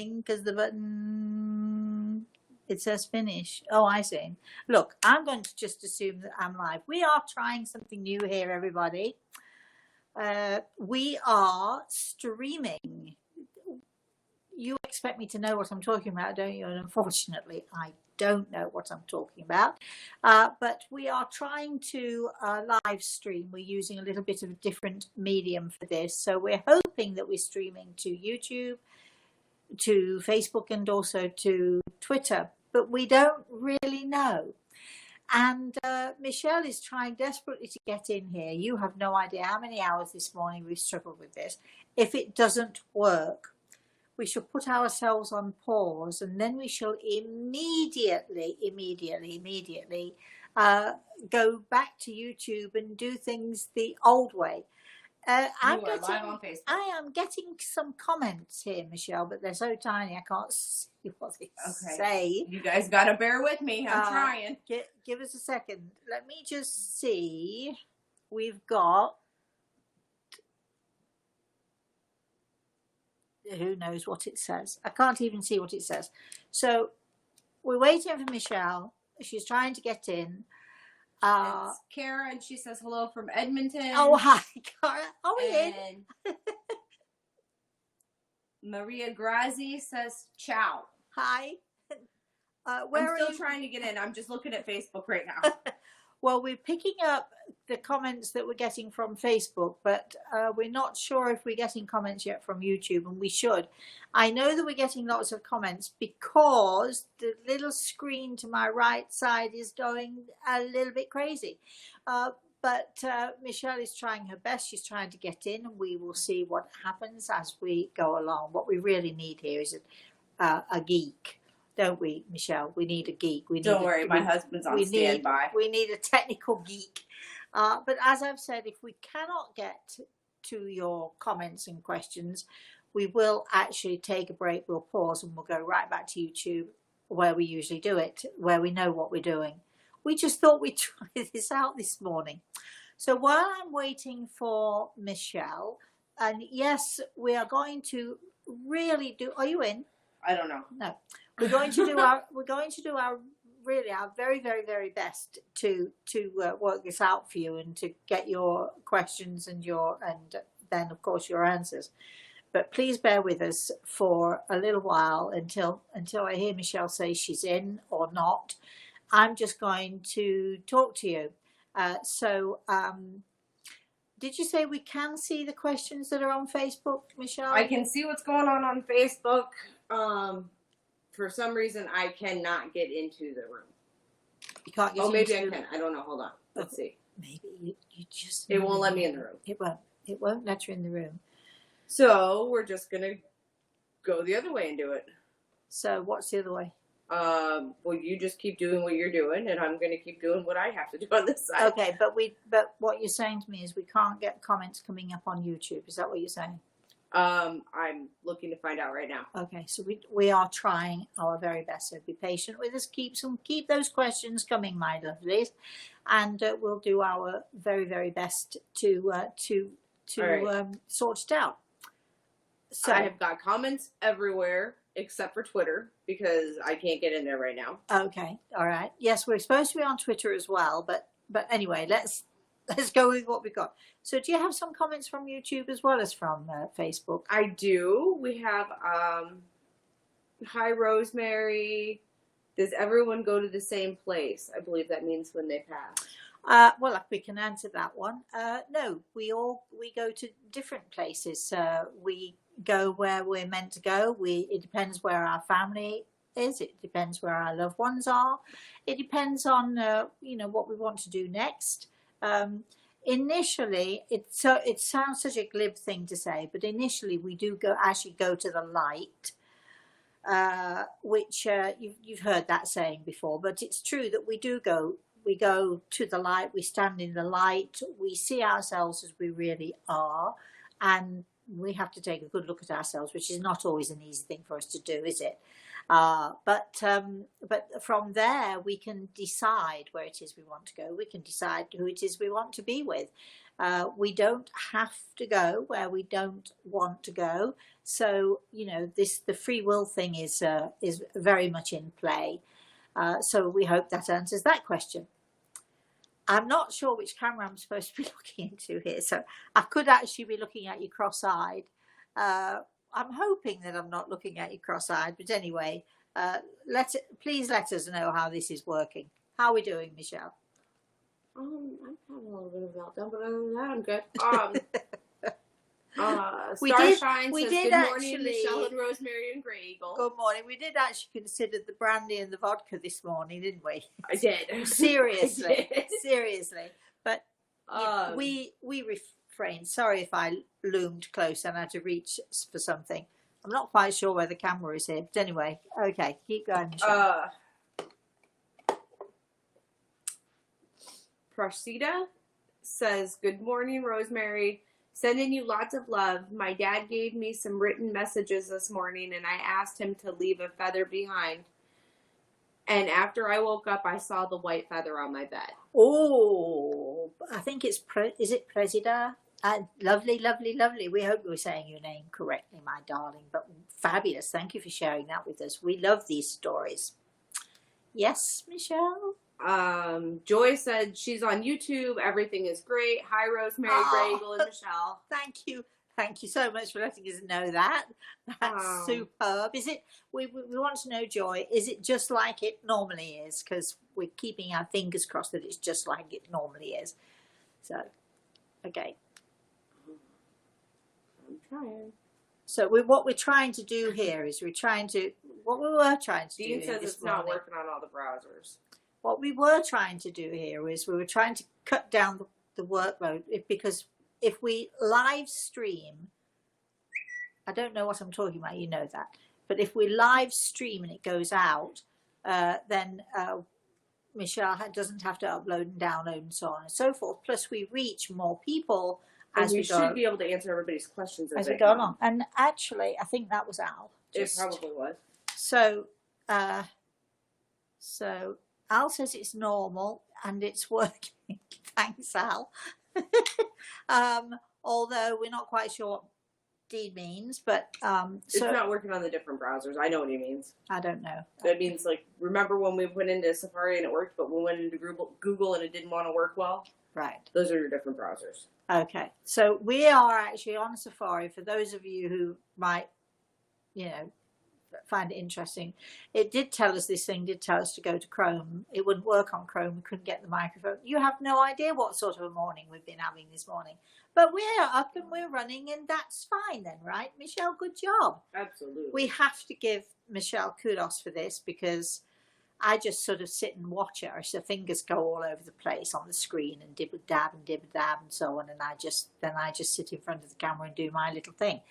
because the button, it says finish. Oh, I see. Look, I'm going to just assume that I'm live. We are trying something new here, everybody. We are streaming. You expect me to know what I'm talking about, don't you? And unfortunately, I don't know what I'm talking about. But we are trying to live stream. We're using a little bit of a different medium for this. So we're hoping that we're streaming to YouTube, to Facebook, and also to Twitter. But we don't really know. And Michelle is trying desperately to get in here. You have no idea how many hours this morning we've struggled with this. If it doesn't work, we shall put ourselves on pause, and then we shall immediately go back to YouTube and do things the old way. I am getting some comments here, Michelle, but they're so tiny I can't see what they say. You guys got to bear with me. I'm trying. Give us a second. Let me just see. We've got... Who knows what it says? I can't even see what it says. So we're waiting for Michelle. She's trying to get in. It's Kara, and she says hello from Edmonton. Oh, hi, Kara. Are we in? Maria Grazi says ciao. Hi. I'm still trying to get in. I'm just looking at Facebook right now. Well, we're picking up the comments that we're getting from Facebook, but we're not sure if we're getting comments yet from YouTube, and we should. I know that we're getting lots of comments because the little screen to my right side is going a little bit crazy. But Michelle is trying her best. She's trying to get in, and we will see what happens as we go along. What we really need here is a geek. Don't we, Michelle? We need a geek. Don't worry, my husband's on standby. We need a technical geek. But as I've said, if we cannot get to your comments and questions, we will actually take a break. We'll pause and we'll go right back to YouTube where we usually do it, where we know what we're doing. We just thought we'd try this out this morning. So while I'm waiting for Michelle, and yes, we are going to really do... Are you in? I don't know. No. We're going to do our very, very, very best to work this out for you and to get your questions and then of course your answers. But please bear with us for a little while until I hear Michelle say she's in or not. I'm just going to talk to you. Did you say we can see the questions that are on Facebook, Michelle? I can see what's going on Facebook. For some reason, I cannot get into the room. You can't get into maybe I can. I don't know. Hold on. Let's see. Maybe you just... It won't let me in the room. It won't. It won't let you in the room. So we're just going to go the other way and do it. So what's the other way? Well, you just keep doing what you're doing, and I'm going to keep doing what I have to do on this side. Okay, but what you're saying to me is we can't get comments coming up on YouTube. Is that what you're saying? I'm looking to find out right now. Okay, so we are trying our very best. So be patient with us. Keep those questions coming, my lovelies, and we'll do our very, very best to sort it out. So I have got comments everywhere except for Twitter because I can't get in there right now. Okay, all right. Yes, we're supposed to be on Twitter as well, but anyway, let's go with what we got. So do you have some comments from YouTube as well as from Facebook? I do. We have, hi, Rosemary. Does everyone go to the same place? I believe that means when they pass. Well, we can answer that one. No, we go to different places. We go where we're meant to go. It depends where our family is. It depends where our loved ones are. It depends on, what we want to do next. Initially, it sounds such a glib thing to say, but initially we do actually go to the light, which you've heard that saying before, but it's true that we do go. We go to the light, we stand in the light, we see ourselves as we really are, and we have to take a good look at ourselves, which is not always an easy thing for us to do, is it? But from there we can decide where it is we want to go. We can decide who it is we want to be with. We don't have to go where we don't want to go. So, you know, the free will thing is very much in play. So we hope that answers that question. I'm not sure which camera I'm supposed to be looking into here, so I could actually be looking at you cross-eyed. I'm hoping that I'm not looking at you cross-eyed, but anyway, please let us know how this is working. How are we doing, Michelle? I'm having a little bit of a meltdown, but other than that, I'm good. Starshine says, good morning, Michelle and Rosemary and Grey Eagle. Good morning. We did actually consider the brandy and the vodka this morning, didn't we? I did. Seriously. I did. Seriously. But we refrained. Sorry if I loomed close and had to reach for something. I'm not quite sure where the camera is here. But anyway, okay, keep going, Michelle. Prashida says, good morning, Rosemary. Sending you lots of love. My dad gave me some written messages this morning, and I asked him to leave a feather behind. And after I woke up, I saw the white feather on my bed. Oh, I think is it Presida? Lovely, lovely, lovely. We hope we're saying your name correctly, my darling. But fabulous. Thank you for sharing that with us. We love these stories. Yes, Michelle? Joy said she's on YouTube. Everything is great. Hi, Rosemary, Grey Eagle, and Michelle. Thank you. Thank you so much for letting us know that. That's superb. Is it, we want to know, Joy, is it just like it normally is? Because we're keeping our fingers crossed that it's just like it normally is. So, okay. I'm trying. So what we're trying to do here is what we were trying to do. Dean says it's not working on all the browsers. What we were trying to do here is we were trying to cut down the workload, because if we live stream, I don't know what I'm talking about, you know that, but if we live stream and it goes out, then Michelle doesn't have to upload and download and so on and so forth. Plus we reach more people as we go. We should be able to answer everybody's questions as we go along. And actually, I think that was Al. It probably was. So Al says it's normal and it's working. Thanks, Al. Although we're not quite sure what D means, but it's not working on the different browsers. I know what he means. I don't know. That means, like, remember when we went into Safari and it worked, but we went into Google and it didn't want to work well? Right. Those are your different browsers. Okay. So we are actually on Safari. For those of you who might, find it interesting, it did tell us, this thing did tell us to go to Chrome. It wouldn't work on Chrome. We couldn't get the microphone. You have no idea what sort of a morning we've been having this morning. But we're up and we're running, and that's fine then, right? Michelle, good job. Absolutely. We have to give Michelle kudos for this, because I just sort of sit and watch her. So fingers go all over the place on the screen and dibble-dab and so on. And I just sit in front of the camera and do my little thing.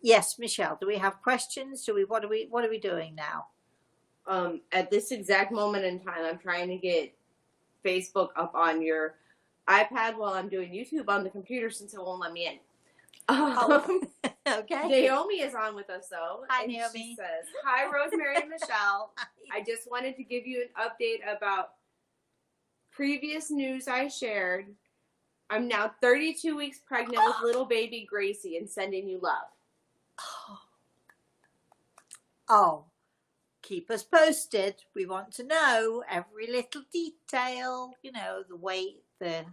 Yes, Michelle, do we have questions? What are we doing now? At this exact moment in time, I'm trying to get Facebook up on your iPad while I'm doing YouTube on the computer, since it won't let me in. Okay. Naomi is on with us, though. Hi, and Naomi. She says, hi, Rosemary and Michelle. I just wanted to give you an update about previous news I shared. I'm now 32 weeks pregnant with little baby Gracie, and sending you love. Oh, keep us posted. We want to know every little detail, the weight, the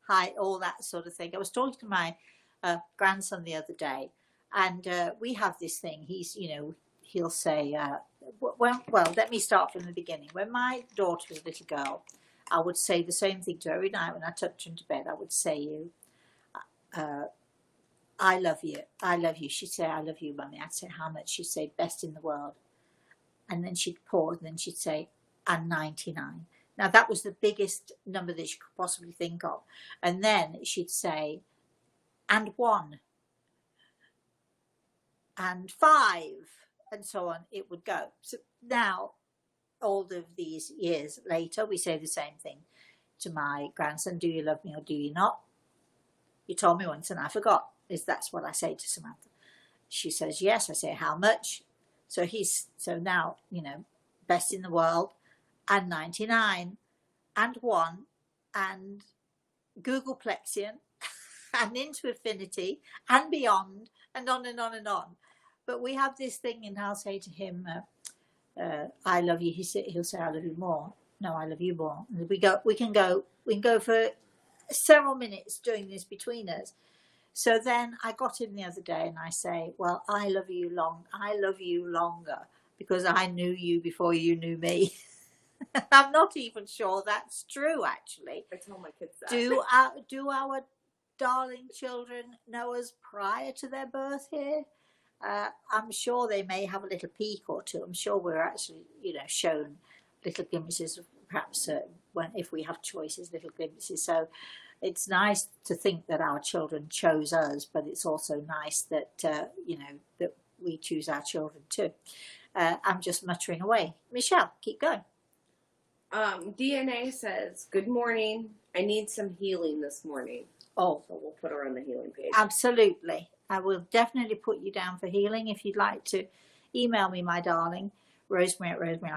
height, all that sort of thing. I was talking to my grandson the other day, and we have this thing. He'll say, well, let me start from the beginning. When my daughter was a little girl, I would say the same thing to her every night when I tucked her into bed. I would say, I love you. I love you. She'd say, I love you, Mummy. I'd say, how much? She'd say, best in the world. And then she'd pause, and then she'd say, and 99. Now, that was the biggest number that she could possibly think of. And then she'd say, and 1. And 5. And so on, it would go. So now, all of these years later, we say the same thing to my grandson. Do you love me or do you not? You told me once and I forgot. That's what I say to Samantha. She says, yes. I say, how much? So now, best in the world, and 99, and 1, and Googleplexian and into infinity and beyond and on and on and on. But we have this thing, and I'll say to him, I love you. He'll say, I love you more. No, I love you more. And we can go for several minutes doing this between us. So then I got him the other day and I say, well, I love you longer because I knew you before you knew me. I'm not even sure that's true, actually. I tell my kids that. Do our darling children know us prior to their birth here? I'm sure they may have a little peek or two. I'm sure we're actually, shown little glimpses of perhaps if we have choices, little glimpses. So it's nice to think that our children chose us, but it's also nice that, that we choose our children too. I'm just muttering away. Michelle, keep going. DNA says, good morning. I need some healing this morning. Oh, so we'll put her on the healing page. Absolutely. I will definitely put you down for healing. If you'd like to email me, my darling, Rosemary at Rosemary